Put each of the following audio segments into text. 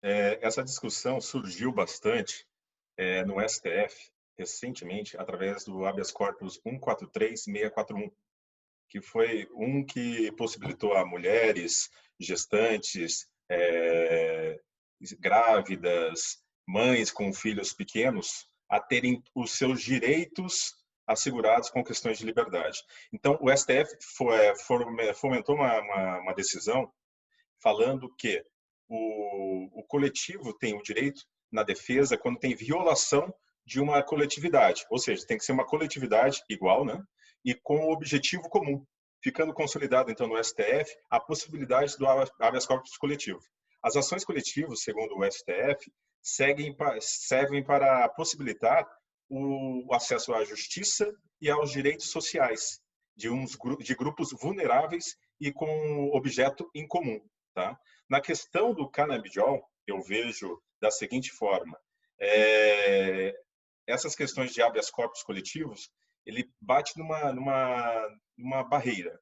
Essa discussão surgiu bastante no STF recentemente através do habeas corpus 143641, que foi um que possibilitou a mulheres, gestantes, grávidas, mães com filhos pequenos, a terem os seus direitos assegurados com questões de liberdade. Então, o STF fomentou uma decisão falando que o coletivo tem o direito na defesa quando tem violação de uma coletividade, ou seja, tem que ser uma coletividade igual, né? E com o objetivo comum, ficando consolidado então no STF a possibilidade do habeas corpus coletivo. As ações coletivas, segundo o STF, servem para possibilitar o acesso à justiça e aos direitos sociais de grupos vulneráveis e com objeto em comum. Tá? Na questão do canabidiol, eu vejo da seguinte forma: essas questões de habeas corpus coletivos, ele bate numa barreira.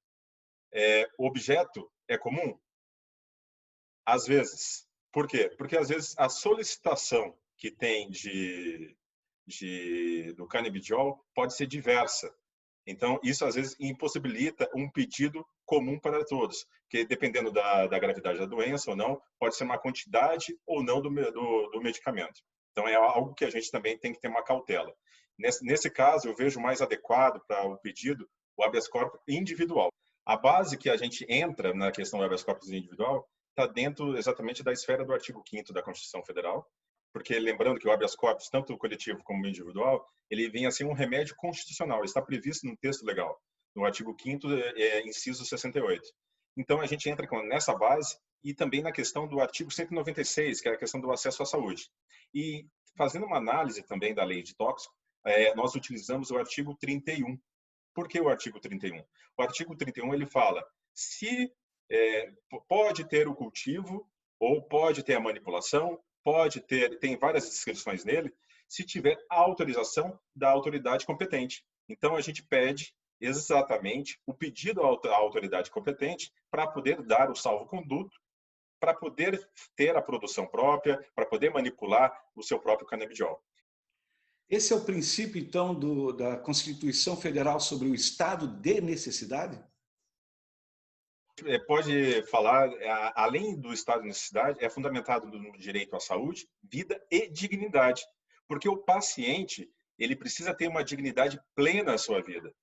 O objeto é comum? Às vezes. Por quê? Porque às vezes a solicitação que tem do canabidiol pode ser diversa. Então, isso às vezes impossibilita um pedido comum para todos, que dependendo da gravidade da doença ou não, pode ser uma quantidade ou não do medicamento. Então, é algo que a gente também tem que ter uma cautela. Nesse caso, eu vejo mais adequado para o pedido o habeas corpus individual. A base que a gente entra na questão do habeas corpus individual está dentro exatamente da esfera do artigo 5º da Constituição Federal, porque lembrando que o habeas corpus, tanto o coletivo como o individual, ele vem a ser um remédio constitucional, está previsto no texto legal, no artigo 5º, inciso 68. Então, a gente entra nessa base e também na questão do artigo 196, que é a questão do acesso à saúde. E fazendo uma análise também da lei de tóxico, nós utilizamos o artigo 31. Por que o artigo 31? O artigo 31 ele fala se pode ter o cultivo ou pode ter a manipulação, tem várias descrições nele, se tiver a autorização da autoridade competente. Então, a gente pede exatamente o pedido à autoridade competente para poder dar o salvo-conduto, para poder ter a produção própria, para poder manipular o seu próprio canabidiol. Esse é o princípio, então, da Constituição Federal sobre o estado de necessidade? Pode falar, além do estado de necessidade, é fundamentado no direito à saúde, vida e dignidade, porque o paciente ele precisa ter uma dignidade plena na sua vida.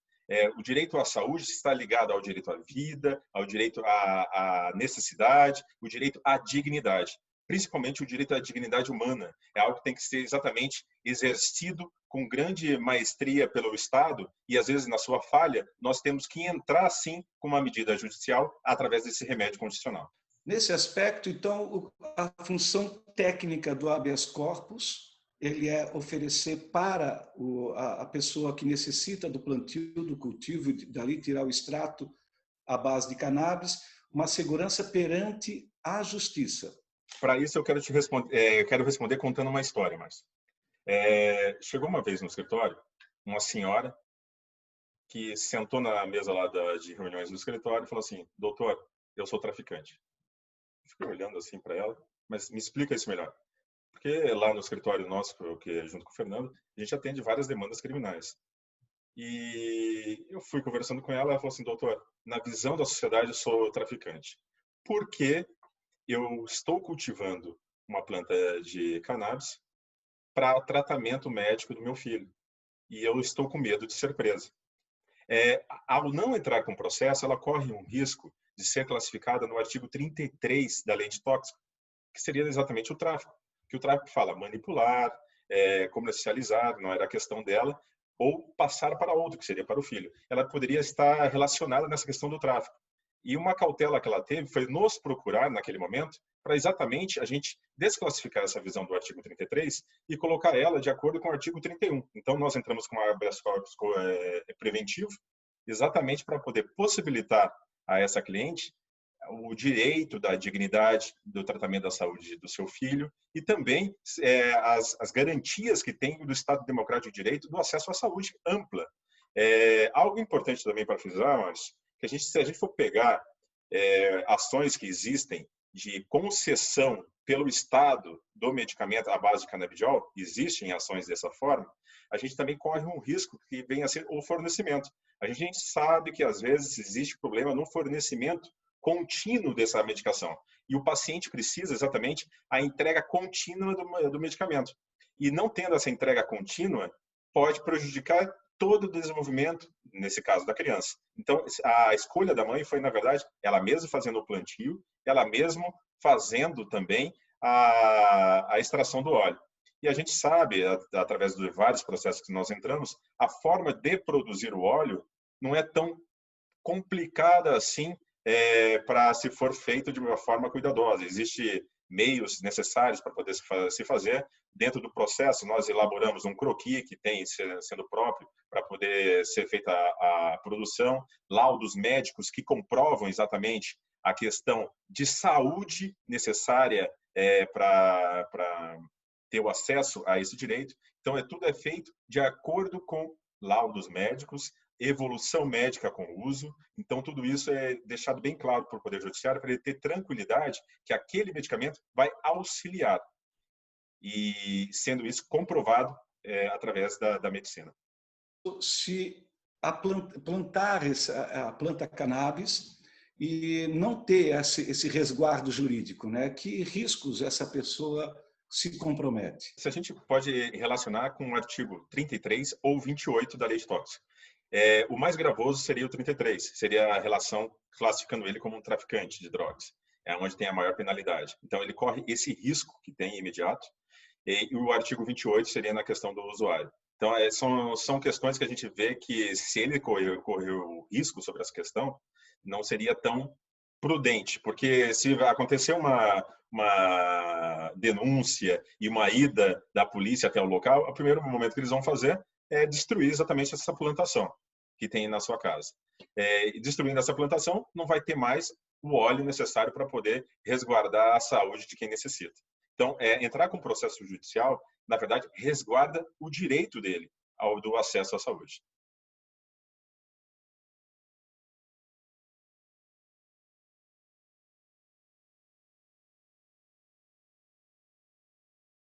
O direito à saúde está ligado ao direito à vida, ao direito à necessidade, o direito à dignidade, principalmente o direito à dignidade humana. É algo que tem que ser exatamente exercido com grande maestria pelo Estado e, às vezes, na sua falha, nós temos que entrar, sim, com uma medida judicial através desse remédio constitucional. Nesse aspecto, então, a função técnica do habeas corpus ele é oferecer para a pessoa que necessita do plantio, do cultivo, dali tirar o extrato à base de cannabis, uma segurança perante a justiça. Para isso, eu quero responder contando uma história, mas chegou uma vez no escritório uma senhora que sentou na mesa lá de reuniões do escritório e falou assim: doutor, eu sou traficante. Eu fiquei olhando assim para ela, mas me explica isso melhor. Porque lá no escritório nosso, que junto com o Fernando, a gente atende várias demandas criminais. E eu fui conversando com ela, ela falou assim: doutor, na visão da sociedade eu sou traficante. Porque eu estou cultivando uma planta de cannabis para tratamento médico do meu filho. E eu estou com medo de ser presa. Ao não entrar com o processo, ela corre um risco de ser classificada no artigo 33 da lei de tóxico, que seria exatamente o tráfico. Que o tráfico fala manipular, comercializar, não era a questão dela, ou passar para outro, que seria para o filho. Ela poderia estar relacionada nessa questão do tráfico. E uma cautela que ela teve foi nos procurar naquele momento para exatamente a gente desclassificar essa visão do artigo 33 e colocar ela de acordo com o artigo 31. Então, nós entramos com uma habeas corpus preventivo, exatamente para poder possibilitar a essa cliente o direito da dignidade do tratamento da saúde do seu filho e também as garantias que tem do Estado Democrático de Direito do acesso à saúde ampla. Algo importante também para frisar, mas que se a gente for pegar ações que existem de concessão pelo Estado do medicamento à base de canabidiol, existem ações dessa forma, a gente também corre um risco que venha a ser o fornecimento. A gente sabe que, às vezes, existe problema no fornecimento contínuo dessa medicação. E o paciente precisa exatamente a entrega contínua do medicamento. E não tendo essa entrega contínua, pode prejudicar todo o desenvolvimento, nesse caso, da criança. Então, a escolha da mãe foi, na verdade, ela mesma fazendo o plantio, ela mesma fazendo também a extração do óleo. E a gente sabe, através de vários processos que nós entramos, a forma de produzir o óleo não é tão complicada assim para se for feito de uma forma cuidadosa. Existem meios necessários para poder se fazer. Dentro do processo, nós elaboramos um croquis que tem sendo próprio para poder ser feita a produção, laudos médicos que comprovam exatamente a questão de saúde necessária para ter o acesso a esse direito. Então, tudo é feito de acordo com laudos médicos, evolução médica com o uso. Então, tudo isso é deixado bem claro por Poder Judiciário para ele ter tranquilidade que aquele medicamento vai auxiliar. E sendo isso comprovado através da medicina. Se plantar a planta cannabis e não ter esse resguardo jurídico, né? Que riscos essa pessoa se compromete? Se a gente pode relacionar com o artigo 33 ou 28 da Lei de Tóxicos. O mais gravoso seria o 33, seria a relação classificando ele como um traficante de drogas. É onde tem a maior penalidade. Então, ele corre esse risco que tem imediato. E o artigo 28 seria na questão do usuário. Então, são questões que a gente vê que, se ele correu risco sobre essa questão, não seria tão prudente, porque se acontecer uma denúncia e uma ida da polícia até o local, o primeiro momento que eles vão fazer é destruir exatamente essa plantação que tem na sua casa. Destruindo essa plantação, não vai ter mais o óleo necessário para poder resguardar a saúde de quem necessita. Então, entrar com processo judicial, na verdade, resguarda o direito dele do acesso à saúde.